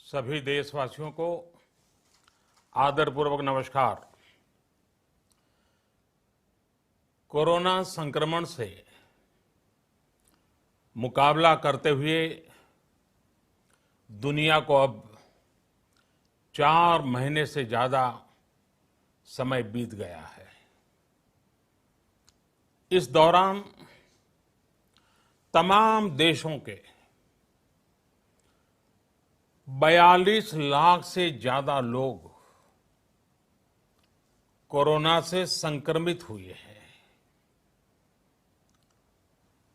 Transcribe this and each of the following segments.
सभी देशवासियों को आदरपूर्वक नमस्कार। कोरोना संक्रमण से मुकाबला करते हुए दुनिया को अब 4 महीने से ज्यादा समय बीत गया है। इस दौरान तमाम देशों के 42 लाख से ज्यादा लोग कोरोना से संक्रमित हुए हैं।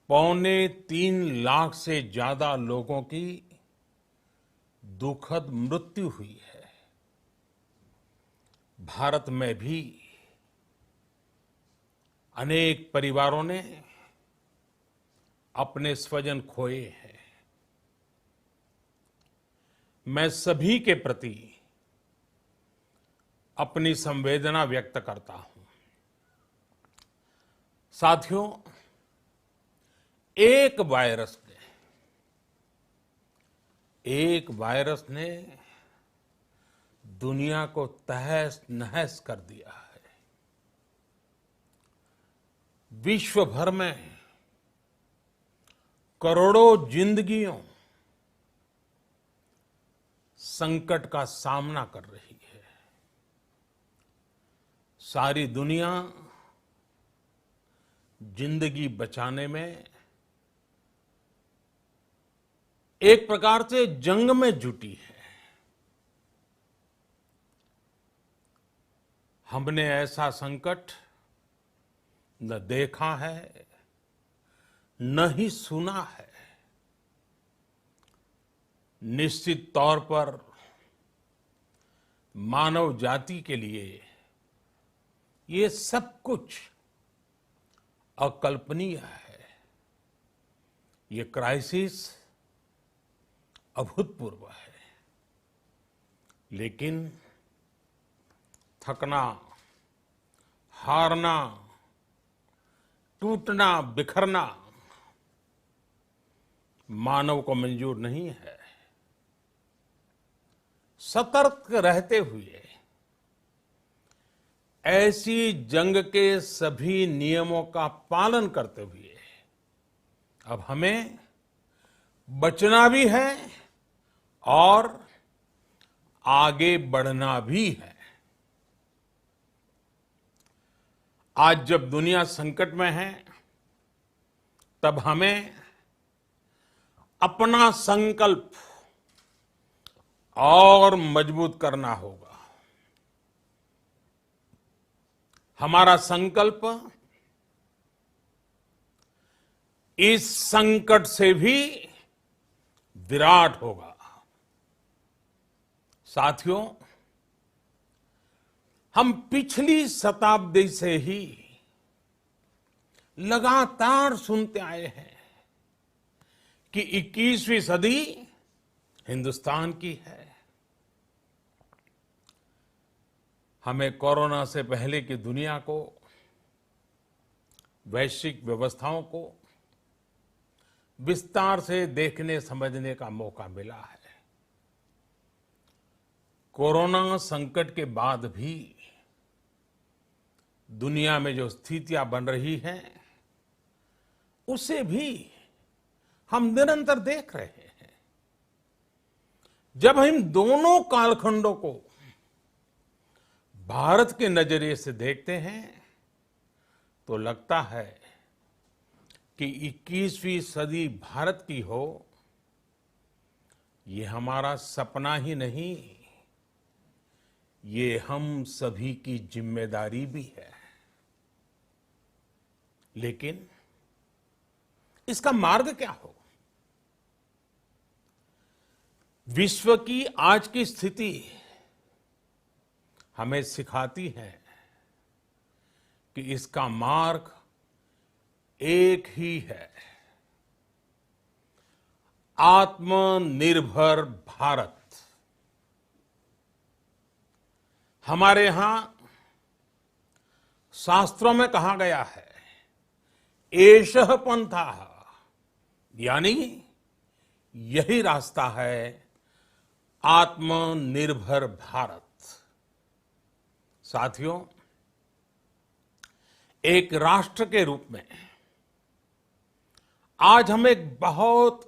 2.25 लाख से ज्यादा लोगों की दुखद मृत्यु हुई है। भारत में भी अनेक परिवारों ने अपने स्वजन खोए हैं। मैं सभी के प्रति अपनी संवेदना व्यक्त करता हूं। साथियों, एक वायरस ने दुनिया को तहस नहस कर दिया है। विश्व भर में करोड़ों जिंदगियों संकट का सामना कर रही है। सारी दुनिया जिंदगी बचाने में एक प्रकार से जंग में जुटी है। हमने ऐसा संकट न देखा है, न ही सुना है। निश्चित तौर पर मानव जाति के लिए ये सब कुछ अकल्पनीय है। ये क्राइसिस अभूतपूर्व है। लेकिन थकना, हारना, टूटना, बिखरना मानव को मंजूर नहीं है। सतर्क रहते हुए ऐसी जंग के सभी नियमों का पालन करते हुए अब हमें बचना भी है और आगे बढ़ना भी है। आज जब दुनिया संकट में है, तब हमें अपना संकल्प और मजबूत करना होगा। हमारा संकल्प इस संकट से भी विराट होगा। साथियों, हम पिछली शताब्दी से ही लगातार सुनते आए हैं कि 21वीं सदी हिंदुस्तान की है। हमें कोरोना से पहले की दुनिया को, वैश्विक व्यवस्थाओं को विस्तार से देखने समझने का मौका मिला है। कोरोना संकट के बाद भी दुनिया में जो स्थितियां बन रही हैं, उसे भी हम निरंतर देख रहे हैं। जब हम दोनों कालखंडों को भारत के नजरिए से देखते हैं, तो लगता है कि 21वीं सदी भारत की हो, ये हमारा सपना ही नहीं, ये हम सभी की जिम्मेदारी भी है। लेकिन इसका मार्ग क्या हो? विश्व की आज की स्थिति हमें सिखाती है कि इसका मार्ग एक ही है, आत्मनिर्भर भारत। हमारे यहां शास्त्रों में कहा गया है, एषः पंथः, यानी यही रास्ता है आत्मनिर्भर भारत। साथियों, एक राष्ट्र के रूप में आज हम एक बहुत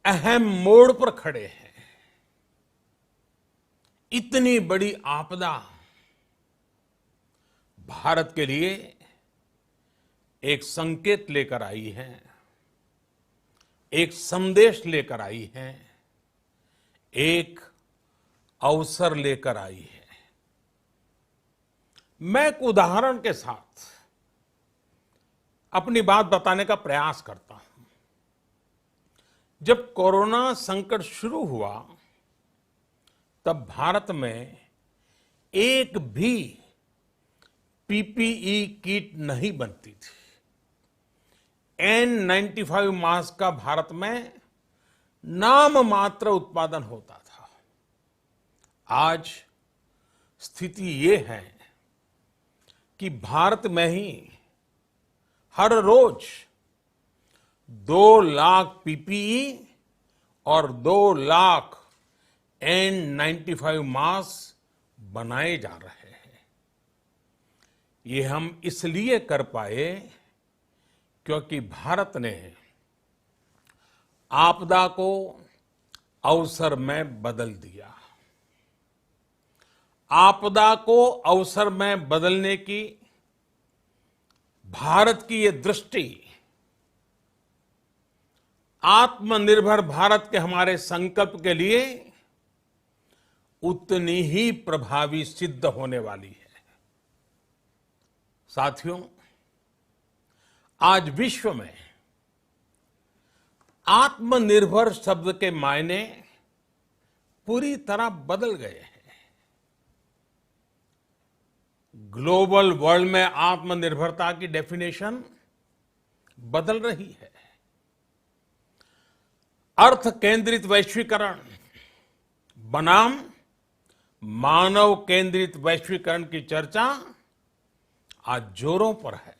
अहम मोड़ पर खड़े हैं। इतनी बड़ी आपदा भारत के लिए एक संकेत लेकर आई है, एक संदेश लेकर आई है, एक अवसर लेकर आई है। मैं एक उदाहरण के साथ अपनी बात बताने का प्रयास करता हूं। जब कोरोना संकट शुरू हुआ, तब भारत में एक भी पीपीई किट नहीं बनती थी। N95 मास्क का भारत में नाम मात्र उत्पादन होता था। आज स्थिति ये है कि भारत में ही हर रोज 2 लाख पीपीई और 2 लाख N95 मास्क बनाए जा रहे हैं। ये हम इसलिए कर पाए क्योंकि भारत ने आपदा को अवसर में बदल दिया। आपदा को अवसर में बदलने की भारत की ये दृष्टि आत्मनिर्भर भारत के हमारे संकल्प के लिए उतनी ही प्रभावी सिद्ध होने वाली है। साथियों, आज विश्व में आत्मनिर्भर शब्द के मायने पूरी तरह बदल गए हैं। ग्लोबल वर्ल्ड में आत्मनिर्भरता की डेफिनेशन बदल रही है। अर्थ केंद्रित वैश्वीकरण बनाम मानव केंद्रित वैश्वीकरण की चर्चा आज जोरों पर है।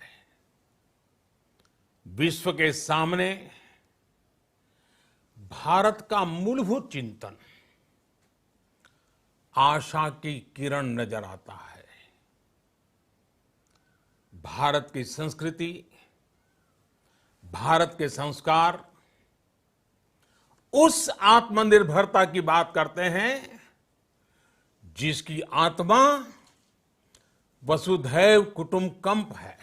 विश्व के सामने भारत का मूलभूत चिंतन आशा की किरण नजर आता है। भारत की संस्कृति, भारत के संस्कार उस आत्मनिर्भरता की बात करते हैं जिसकी आत्मा वसुधैव कुटुंबकम है।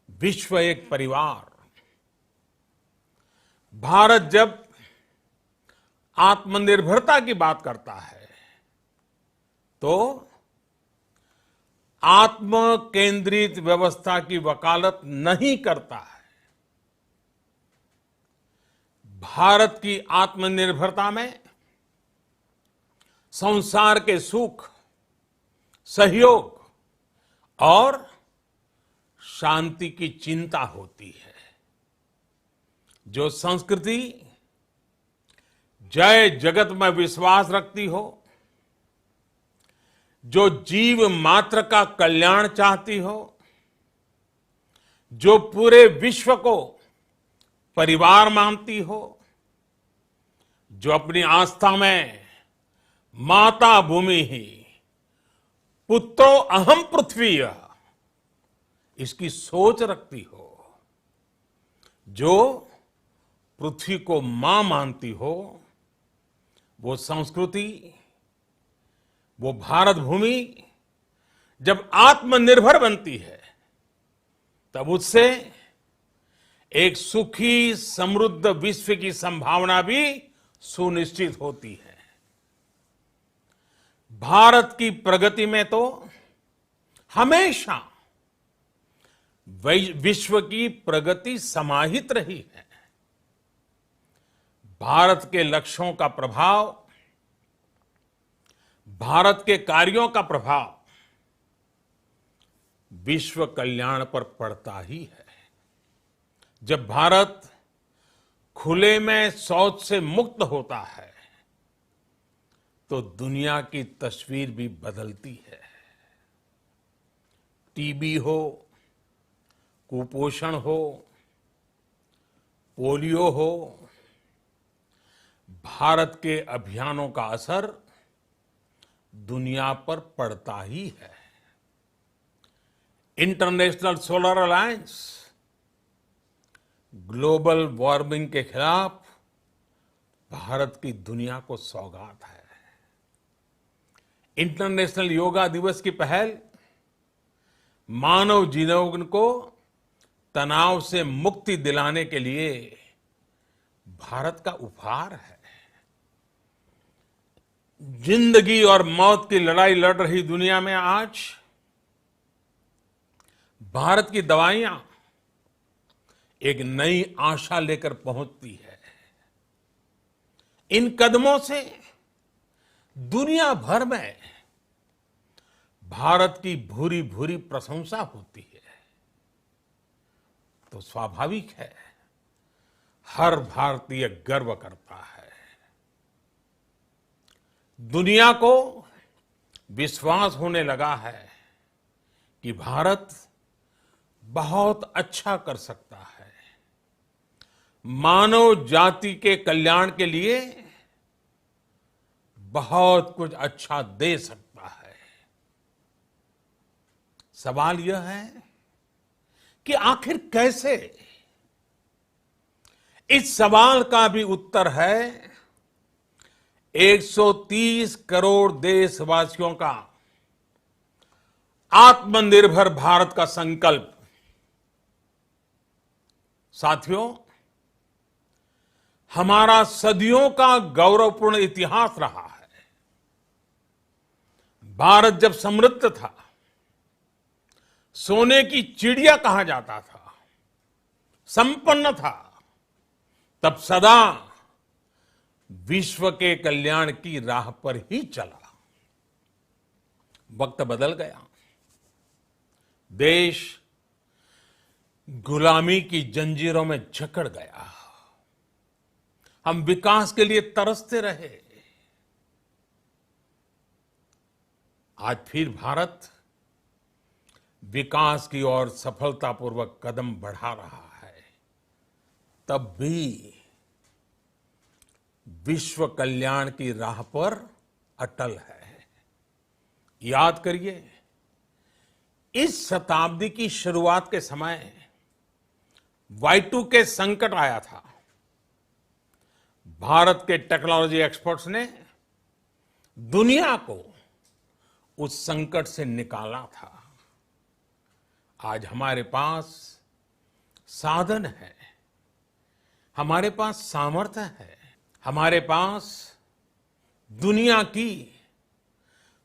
विश्व एक परिवार। भारत जब आत्मनिर्भरता की बात करता है तो आत्म केंद्रित व्यवस्था की वकालत नहीं करता है। भारत की आत्मनिर्भरता में संसार के सुख, सहयोग और शांति की चिंता होती है। जो संस्कृति जय जगत में विश्वास रखती हो, जो जीव मात्र का कल्याण चाहती हो, जो पूरे विश्व को परिवार मानती हो, जो अपनी आस्था में माता भूमि ही पुत्रो अहम पृथ्वी इसकी सोच रखती हो, जो पृथ्वी को मां मानती हो, वो संस्कृति, वो भारत भूमि जब आत्मनिर्भर बनती है तब उससे एक सुखी समृद्ध विश्व की संभावना भी सुनिश्चित होती है। भारत की प्रगति में तो हमेशा विश्व की प्रगति समाहित रही है। भारत के लक्ष्यों का प्रभाव, भारत के कार्यों का प्रभाव विश्व कल्याण पर पड़ता ही है। जब भारत खुले में शौच से मुक्त होता है तो दुनिया की तस्वीर भी बदलती है। टीबी हो, कुपोषण हो, पोलियो हो, भारत के अभियानों का असर दुनिया पर पड़ता ही है। International solar alliance global warming के खिलाफ भारत की दुनिया को सौगात है। इंटरनेशनल योगा दिवस की पहल मानव जीवन को तनाव से मुक्ति दिलाने के लिए भारत का उपहार है। जिंदगी और मौत की लड़ाई लड़ रही दुनिया में आज भारत की दवाइयां एक नई आशा लेकर पहुंचती है। इन कदमों से दुनिया भर में भारत की भूरी भूरी प्रशंसा होती है। तो स्वाभाविक है, हर भारतीय गर्व करता है। दुनिया को विश्वास होने लगा है कि भारत बहुत अच्छा कर सकता है, मानव जाति के कल्याण के लिए बहुत कुछ अच्छा दे सकता है। सवाल यह है कि आखिर कैसे? इस सवाल का भी उत्तर है 130 करोड़ देशवासियों का आत्मनिर्भर भारत का संकल्प। साथियों, हमारा सदियों का गौरवपूर्ण इतिहास रहा है। भारत जब समृद्ध था, सोने की चिड़िया कहा जाता था, संपन्न था, तब सदा विश्व के कल्याण की राह पर ही चला। वक्त बदल गया, देश गुलामी की जंजीरों में जकड़ गया। हम विकास के लिए तरसते रहे। आज फिर भारत विकास की ओर सफलतापूर्वक कदम बढ़ा रहा है। तब भी विश्व कल्याण की राह पर अटल है। याद करिए, इस शताब्दी की शुरुआत के समय Y2K संकट आया था। भारत के टेक्नोलॉजी एक्सपर्ट्स ने दुनिया को उस संकट से निकाला था। आज हमारे पास साधन है, हमारे पास सामर्थ्य है, हमारे पास दुनिया की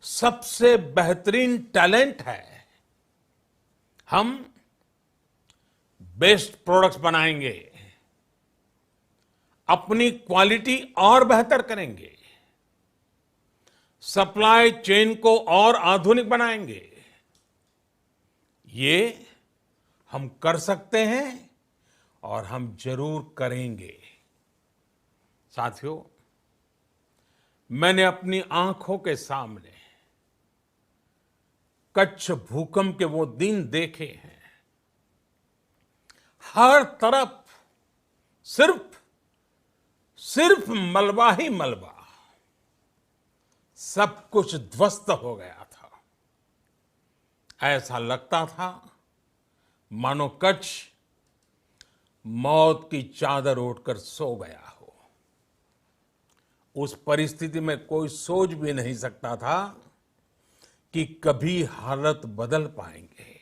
सबसे बेहतरीन टैलेंट है। हम बेस्ट प्रोडक्ट्स बनाएंगे, अपनी क्वालिटी और बेहतर करेंगे, सप्लाई चेन को और आधुनिक बनाएंगे। ये हम कर सकते हैं और हम जरूर करेंगे। साथियों, मैंने अपनी आंखों के सामने कच्छ भूकंप के वो दिन देखे हैं। हर तरफ सिर्फ मलबा ही मलबा, सब कुछ ध्वस्त हो गया था। ऐसा लगता था मानो कच्छ मौत की चादर ओढ़कर सो गया हो। उस परिस्थिति में कोई सोच भी नहीं सकता था कि कभी हालत बदल पाएंगे।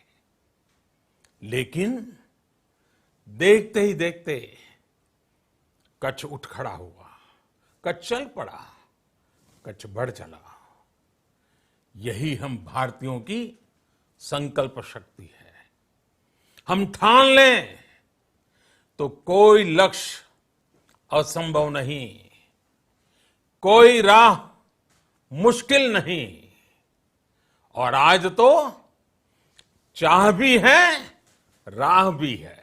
लेकिन देखते ही देखते कच्छ उठ खड़ा हुआ, कच्छ चल पड़ा, कच्छ बढ़ चला। यही हम भारतीयों की संकल्प शक्ति है। हम ठान लें तो कोई लक्ष्य असंभव नहीं, कोई राह मुश्किल नहीं। और आज तो चाह भी है, राह भी है।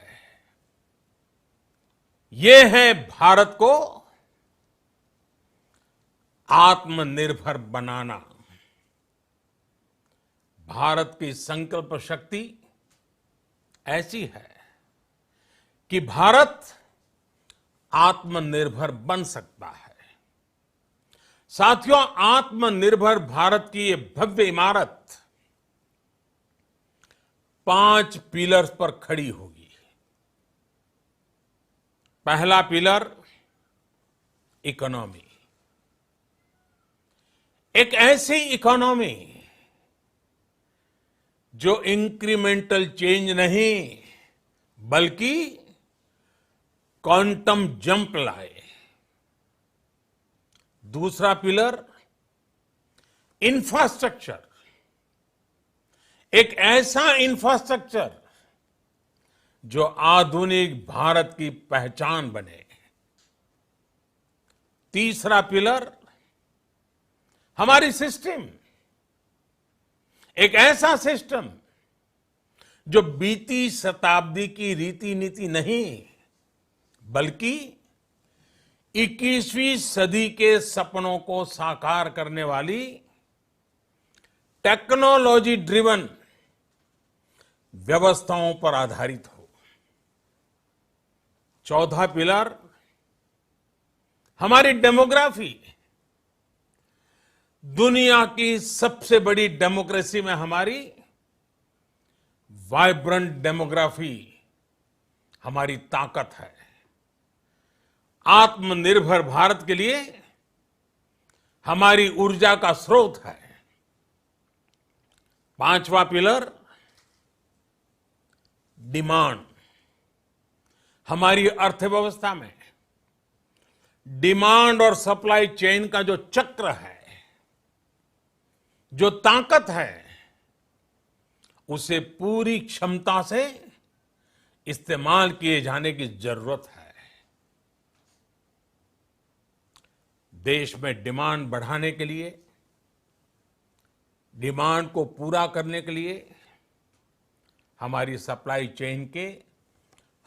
ये है भारत को आत्मनिर्भर बनाना। भारत की संकल्प शक्ति ऐसी है कि भारत आत्मनिर्भर बन सकता है। साथियों, आत्मनिर्भर भारत की ये भव्य इमारत 5 पिलर्स पर खड़ी होगी। पहला पिलर इकोनॉमी। एक ऐसी इकोनॉमी जो इंक्रीमेंटल चेंज नहीं बल्कि क्वांटम जंप लाए। दूसरा पिलर इंफ्रास्ट्रक्चर। एक ऐसा इंफ्रास्ट्रक्चर जो आधुनिक भारत की पहचान बने। तीसरा पिलर हमारी सिस्टम। एक ऐसा सिस्टम जो बीती शताब्दी की रीति नीति नहीं बल्कि 21वीं सदी के सपनों को साकार करने वाली टेक्नोलॉजी ड्रिवन व्यवस्थाओं पर आधारित हो। चौथा पिलर हमारी डेमोग्राफी। दुनिया की सबसे बड़ी डेमोक्रेसी में हमारी वाइब्रेंट डेमोग्राफी हमारी ताकत है। आत्मनिर्भर भारत के लिए हमारी ऊर्जा का स्रोत है। पांचवा पिलर डिमांड। हमारी अर्थव्यवस्था में डिमांड और सप्लाई चेन का जो चक्र है, जो ताकत है, उसे पूरी क्षमता से इस्तेमाल किए जाने की जरूरत है। देश में डिमांड बढ़ाने के लिए, डिमांड को पूरा करने के लिए हमारी सप्लाई चेन के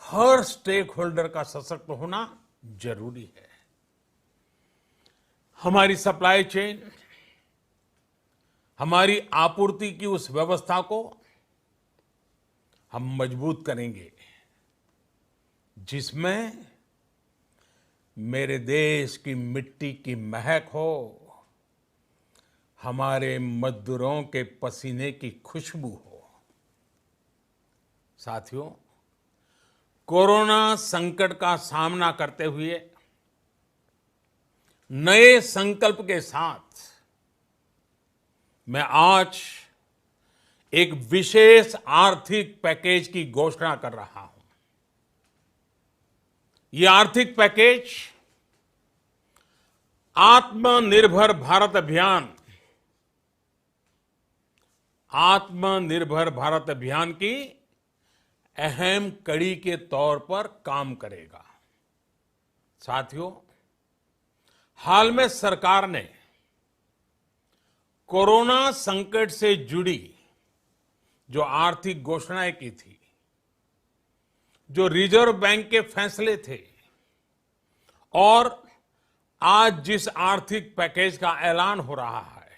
हर स्टेक होल्डर का सशक्त होना जरूरी है। हमारी सप्लाई चेन, हमारी आपूर्ति की उस व्यवस्था को हम मजबूत करेंगे जिसमें मेरे देश की मिट्टी की महक हो, हमारे मजदूरों के पसीने की खुशबू हो। साथियों, कोरोना संकट का सामना करते हुए नए संकल्प के साथ मैं आज एक विशेष आर्थिक पैकेज की घोषणा कर रहा हूं। यह आर्थिक पैकेज आत्मनिर्भर भारत अभियान, आत्मनिर्भर भारत अभियान की अहम कड़ी के तौर पर काम करेगा। साथियों, हाल में सरकार ने कोरोना संकट से जुड़ी जो आर्थिक घोषणाएं की थी, जो रिजर्व बैंक के फैसले थे और आज जिस आर्थिक पैकेज का ऐलान हो रहा है,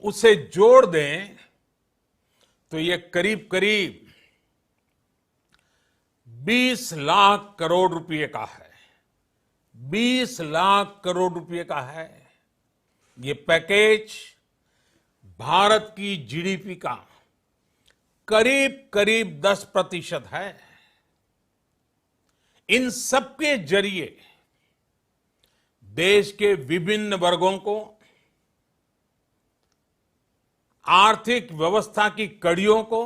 उसे जोड़ दें तो ये करीब करीब 20 लाख करोड़ रुपए का है। 20 लाख करोड़ रुपए का है। ये पैकेज भारत की जीडीपी का करीब करीब 10% है। इन सबके जरिए देश के विभिन्न वर्गों को आर्थिक व्यवस्था की कड़ियों को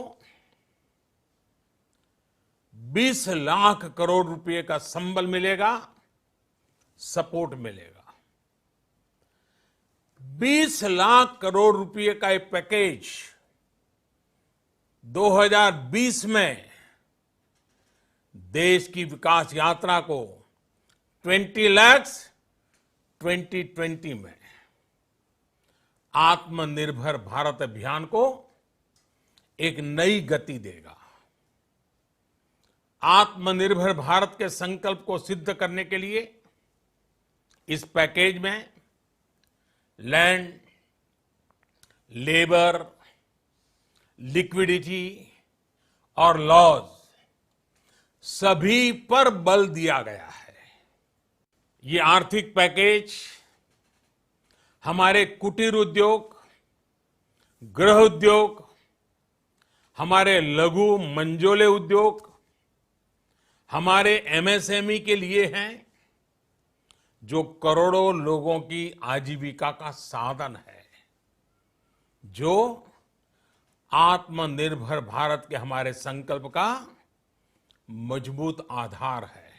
20 लाख करोड़ रुपए का संबल मिलेगा, सपोर्ट मिलेगा। 20 लाख करोड़ रुपए का एक पैकेज 2020 में देश की विकास यात्रा को 20 लाख 2020 में आत्मनिर्भर भारत अभियान को एक नई गति देगा। आत्मनिर्भर भारत के संकल्प को सिद्ध करने के लिए इस पैकेज में लैंड, लेबर, लिक्विडिटी और लॉज सभी पर बल दिया गया है। ये आर्थिक पैकेज हमारे कुटीर उद्योग, गृह उद्योग, हमारे लघु मंझोले उद्योग, हमारे एमएसएमई के लिए हैं, जो करोड़ों लोगों की आजीविका का साधन है, जो आत्मनिर्भर भारत के हमारे संकल्प का मजबूत आधार है।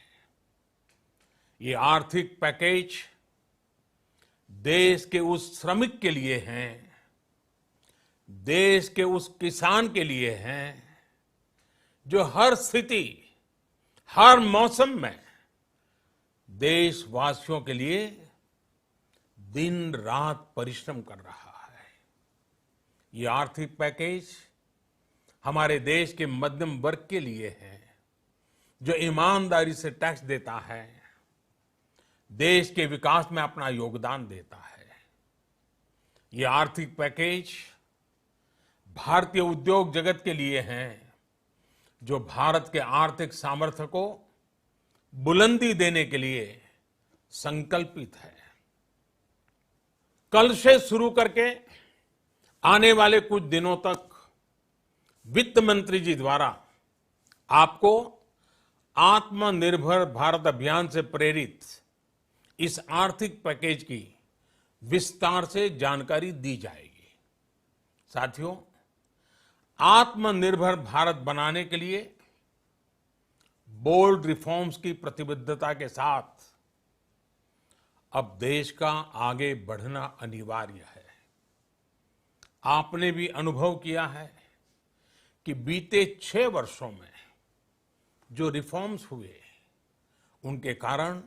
ये आर्थिक पैकेज देश के उस श्रमिक के लिए हैं, देश के उस किसान के लिए हैं, जो हर स्थिति, हर मौसम में देशवासियों के लिए दिन रात परिश्रम कर रहा है। ये आर्थिक पैकेज हमारे देश के मध्यम वर्ग के लिए है, जो ईमानदारी से टैक्स देता है, देश के विकास में अपना योगदान देता है। ये आर्थिक पैकेज भारतीय उद्योग जगत के लिए हैं, जो भारत के आर्थिक सामर्थ्य को बुलंदी देने के लिए संकल्पित है। कल से शुरू करके आने वाले कुछ दिनों तक वित्त मंत्री जी द्वारा आपको आत्मनिर्भर भारत अभियान से प्रेरित इस आर्थिक पैकेज की विस्तार से जानकारी दी जाएगी। साथियों, आत्मनिर्भर भारत बनाने के लिए बोल्ड रिफॉर्म्स की प्रतिबद्धता के साथ अब देश का आगे बढ़ना अनिवार्य है। आपने भी अनुभव किया है कि बीते 6 वर्षों में जो रिफॉर्म्स हुए, उनके कारण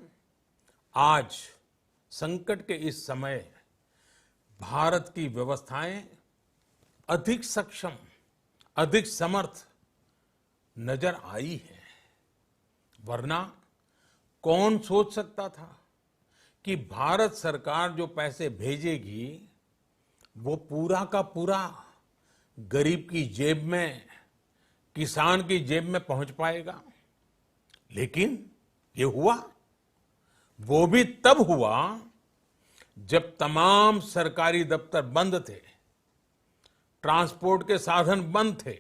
आज संकट के इस समय भारत की व्यवस्थाएं अधिक सक्षम, अधिक समर्थ नजर आई है। वरना कौन सोच सकता था कि भारत सरकार जो पैसे भेजेगी वो पूरा का पूरा गरीब की जेब में, किसान की जेब में पहुंच पाएगा। लेकिन ये हुआ, वो भी तब हुआ जब तमाम सरकारी दफ्तर बंद थे, ट्रांसपोर्ट के साधन बंद थे।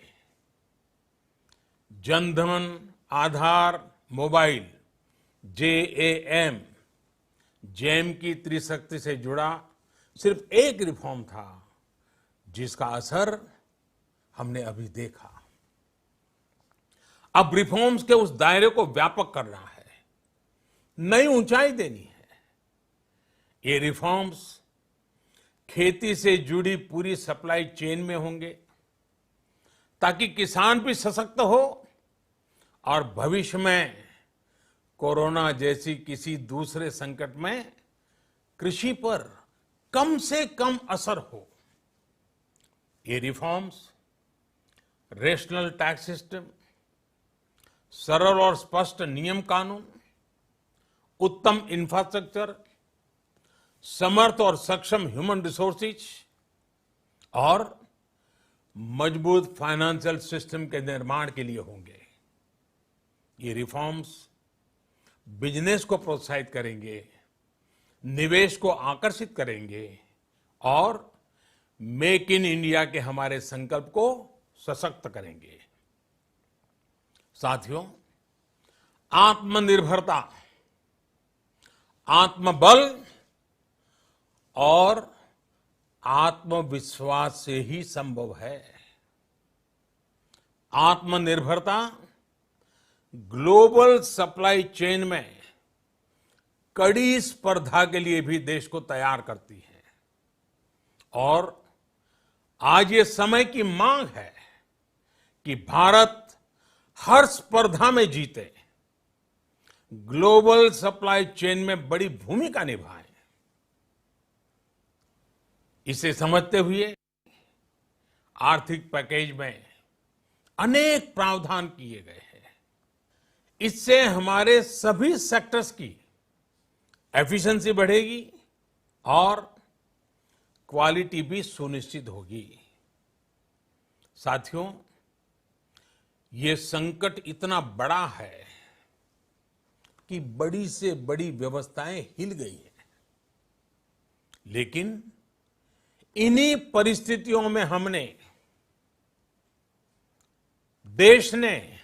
जनधन, आधार, मोबाइल, जेएएम, जैम की त्रिशक्ति से जुड़ा सिर्फ एक रिफॉर्म था, जिसका असर हमने अभी देखा। अब रिफॉर्म्स के उस दायरे को व्यापक करना है, नई ऊंचाई देनी है। ये रिफॉर्म्स खेती से जुड़ी पूरी सप्लाई चेन में होंगे, ताकि किसान भी सशक्त हो और भविष्य में कोरोना जैसी किसी दूसरे संकट में कृषि पर कम से कम असर हो। ये रिफॉर्म्स रेशनल टैक्स सिस्टम, सरल और स्पष्ट नियम कानून, उत्तम इंफ्रास्ट्रक्चर, समर्थ और सक्षम ह्यूमन रिसोर्सेज और मजबूत फाइनेंशियल सिस्टम के निर्माण के लिए होंगे। ये रिफॉर्म्स बिजनेस को प्रोत्साहित करेंगे, निवेश को आकर्षित करेंगे और मेक इन इंडिया के हमारे संकल्प को सशक्त करेंगे। साथियों, आत्मनिर्भरता, आत्मबल और आत्मविश्वास से ही संभव है। आत्मनिर्भरता ग्लोबल सप्लाई चेन में कड़ी स्पर्धा के लिए भी देश को तैयार करती है और आज ये समय की मांग है कि भारत हर स्पर्धा में जीते, ग्लोबल सप्लाई चेन में बड़ी भूमिका निभाए। इसे समझते हुए आर्थिक पैकेज में अनेक प्रावधान किए गए हैं। इससे हमारे सभी सेक्टर्स की एफिशिएंसी बढ़ेगी और क्वालिटी भी सुनिश्चित होगी। साथियों, ये संकट इतना बड़ा है कि बड़ी से बड़ी व्यवस्थाएं हिल गई हैं। लेकिन इन्हीं परिस्थितियों में देश ने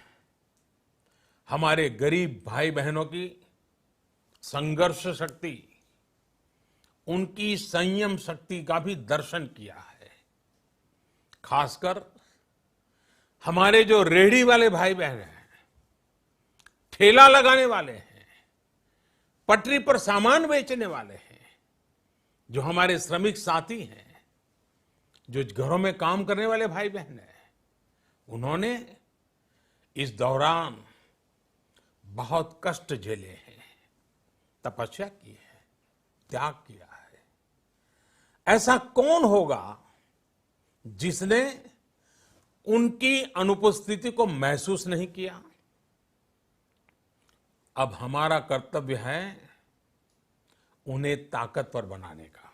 हमारे गरीब भाई बहनों की संघर्ष शक्ति, उनकी संयम शक्ति का भी दर्शन किया है। खासकर हमारे जो रेहड़ी वाले भाई बहन हैं, ठेला लगाने वाले हैं, पटरी पर सामान बेचने वाले हैं, जो हमारे श्रमिक साथी हैं, जो घरों में काम करने वाले भाई बहन हैं, उन्होंने इस दौरान बहुत कष्ट झेले हैं, तपस्या की है, त्याग किया है। ऐसा कौन होगा जिसने उनकी अनुपस्थिति को महसूस नहीं किया? अब हमारा कर्तव्य है उन्हें ताकतवर बनाने का,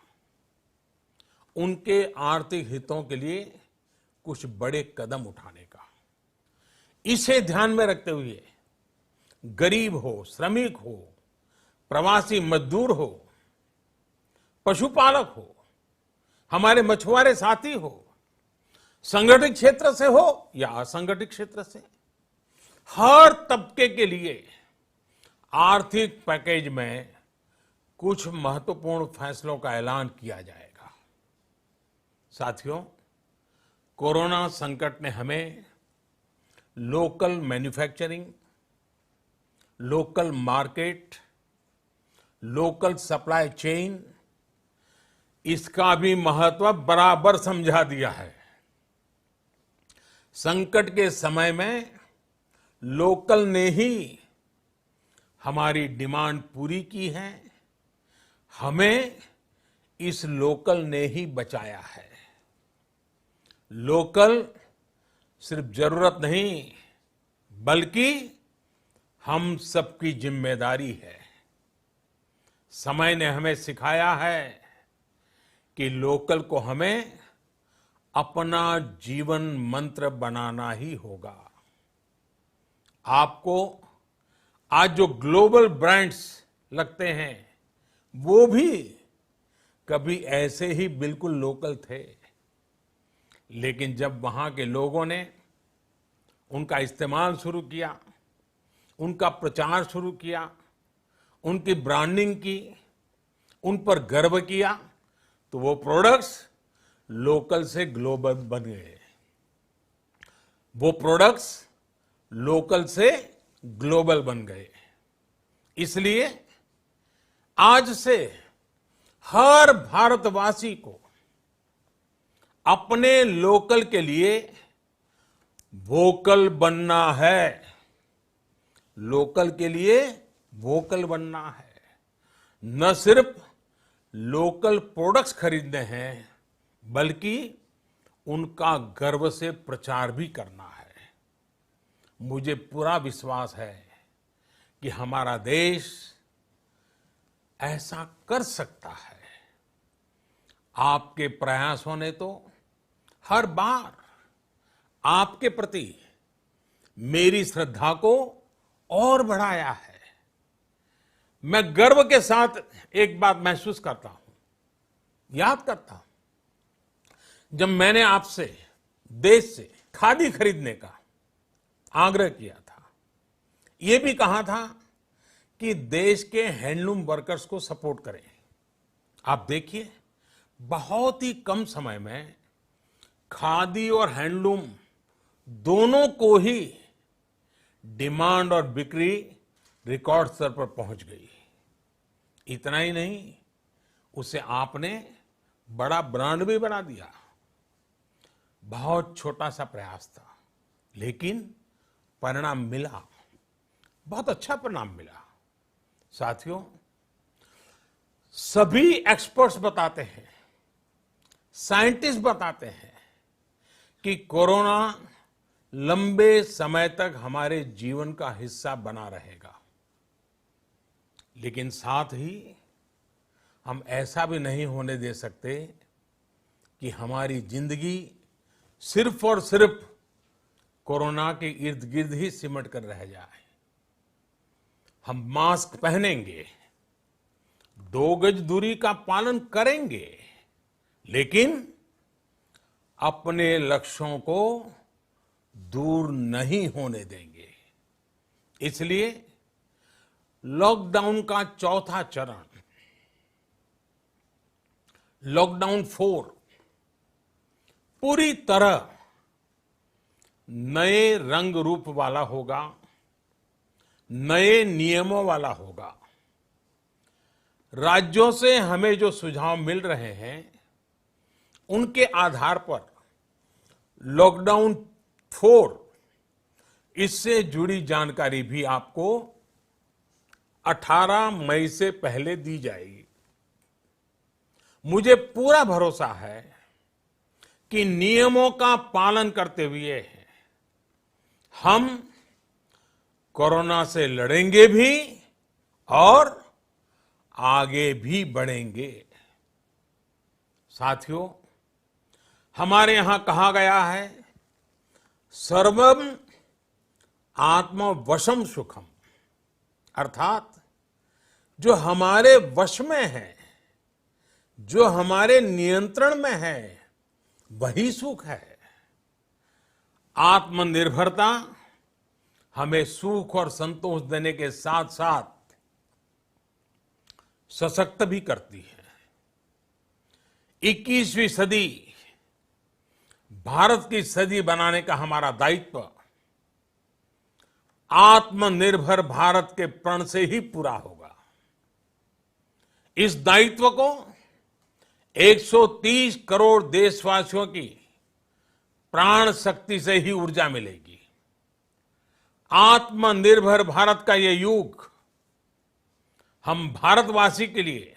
उनके आर्थिक हितों के लिए कुछ बड़े कदम उठाने का। इसे ध्यान में रखते हुए गरीब हो, श्रमिक हो, प्रवासी मजदूर हो, पशुपालक हो, हमारे मछुआरे साथी हो, संगठित क्षेत्र से हो या असंगठित क्षेत्र से, हर तबके के लिए आर्थिक पैकेज में कुछ महत्वपूर्ण फैसलों का ऐलान किया जाएगा। साथियों, कोरोना संकट ने हमें local manufacturing, local market, local supply chain, इसका भी महत्व बराबर समझा दिया है। संकट के समय में लोकल ने ही हमारी डिमांड पूरी की है, हमें इस लोकल ने ही बचाया है। लोकल सिर्फ जरूरत नहीं, बल्कि हम सबकी जिम्मेदारी है। समय ने हमें सिखाया है कि लोकल को हमें अपना जीवन मंत्र बनाना ही होगा। आपको आज जो ग्लोबल ब्रांड्स लगते हैं, वो भी कभी ऐसे ही बिल्कुल लोकल थे, लेकिन जब वहां के लोगों ने उनका इस्तेमाल शुरू किया, उनका प्रचार शुरू किया, उनकी ब्रांडिंग की, उन पर गर्व किया, तो वो प्रोडक्ट्स लोकल से ग्लोबल बन गए। वो प्रोडक्ट्स लोकल से ग्लोबल बन गए। इसलिए आज से हर भारतवासी को अपने लोकल के लिए वोकल बनना है। लोकल के लिए वोकल बनना है। न सिर्फ लोकल प्रोडक्ट्स खरीदने हैं, बल्कि उनका गर्व से प्रचार भी करना है। मुझे पूरा विश्वास है कि हमारा देश ऐसा कर सकता है। आपके प्रयासों ने तो हर बार आपके प्रति मेरी श्रद्धा को और बढ़ाया है। मैं गर्व के साथ एक बात महसूस करता हूं, याद करता हूं, जब मैंने आपसे देश से खादी खरीदने का आग्रह किया था, यह भी कहा था कि देश के हैंडलूम वर्कर्स को सपोर्ट करें। आप देखिए, बहुत ही कम समय में खादी और हैंडलूम दोनों को ही डिमांड और बिक्री रिकॉर्ड स्तर पर पहुंच गई। इतना ही नहीं, उसे आपने बड़ा ब्रांड भी बना दिया। बहुत छोटा सा प्रयास था, लेकिन परिणाम मिला, बहुत अच्छा परिणाम मिला। साथियों, सभी एक्सपर्ट्स बताते हैं, साइंटिस्ट बताते हैं कि कोरोना लंबे समय तक हमारे जीवन का हिस्सा बना रहेगा। लेकिन साथ ही हम ऐसा भी नहीं होने दे सकते कि हमारी जिंदगी सिर्फ और सिर्फ कोरोना के इर्द गिर्द ही सिमट कर रह जाए। हम मास्क पहनेंगे, 2 गज दूरी का पालन करेंगे, लेकिन अपने लक्ष्यों को दूर नहीं होने देंगे। इसलिए लॉकडाउन का चौथा चरण, लॉकडाउन 4, पूरी तरह नए रंग रूप वाला होगा, नए नियमों वाला होगा। राज्यों से हमें जो सुझाव मिल रहे हैं, उनके आधार पर लॉकडाउन 4, इससे जुड़ी जानकारी भी आपको 18 मई से पहले दी जाएगी। मुझे पूरा भरोसा है कि नियमों का पालन करते हुए हम कोरोना से लड़ेंगे भी और आगे भी बढ़ेंगे। साथियों, हमारे यहां कहा गया है, सर्वम आत्मवशम सुखम, अर्थात जो हमारे वश में है, जो हमारे नियंत्रण में है, वही सुख है। आत्मनिर्भरता हमें सुख और संतोष देने के साथ साथ सशक्त भी करती है। 21वीं सदी भारत की सदी बनाने का हमारा दायित्व आत्मनिर्भर भारत के प्रण से ही पूरा होगा। इस दायित्व को 130 करोड़ देशवासियों की प्राण शक्ति से ही ऊर्जा मिलेगी। आत्मनिर्भर भारत का ये युग हम भारतवासी के लिए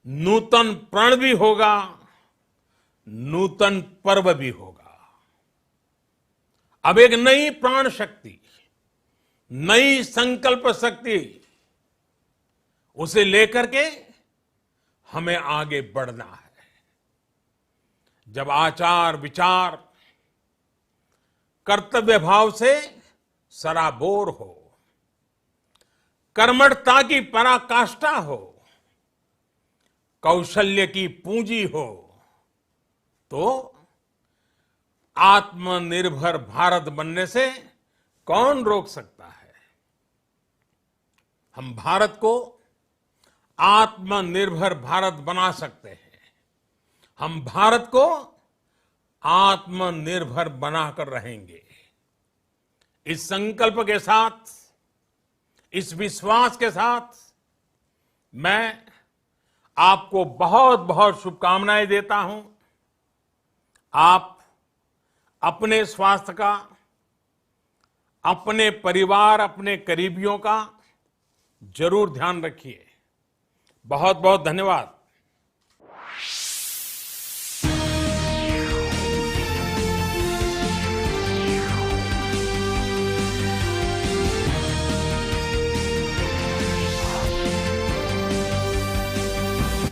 नूतन प्रण भी होगा, नूतन पर्व भी होगा। अब एक नई प्राण शक्ति, नई संकल्प शक्ति, उसे लेकर के हमें आगे बढ़ना है। जब आचार विचार कर्तव्य भाव से सराबोर हो, कर्मठता की पराकाष्ठा हो, कौशल्य की पूंजी हो, तो आत्मनिर्भर भारत बनने से कौन रोक सकता है। हम भारत को आत्मनिर्भर भारत बना सकते हैं। हम भारत को आत्मनिर्भर बनाकर रहेंगे। इस संकल्प के साथ, इस विश्वास के साथ मैं आपको बहुत बहुत शुभकामनाएं देता हूं। आप अपने स्वास्थ्य का, अपने परिवार, अपने करीबियों का जरूर ध्यान रखिए। बहुत बहुत धन्यवाद।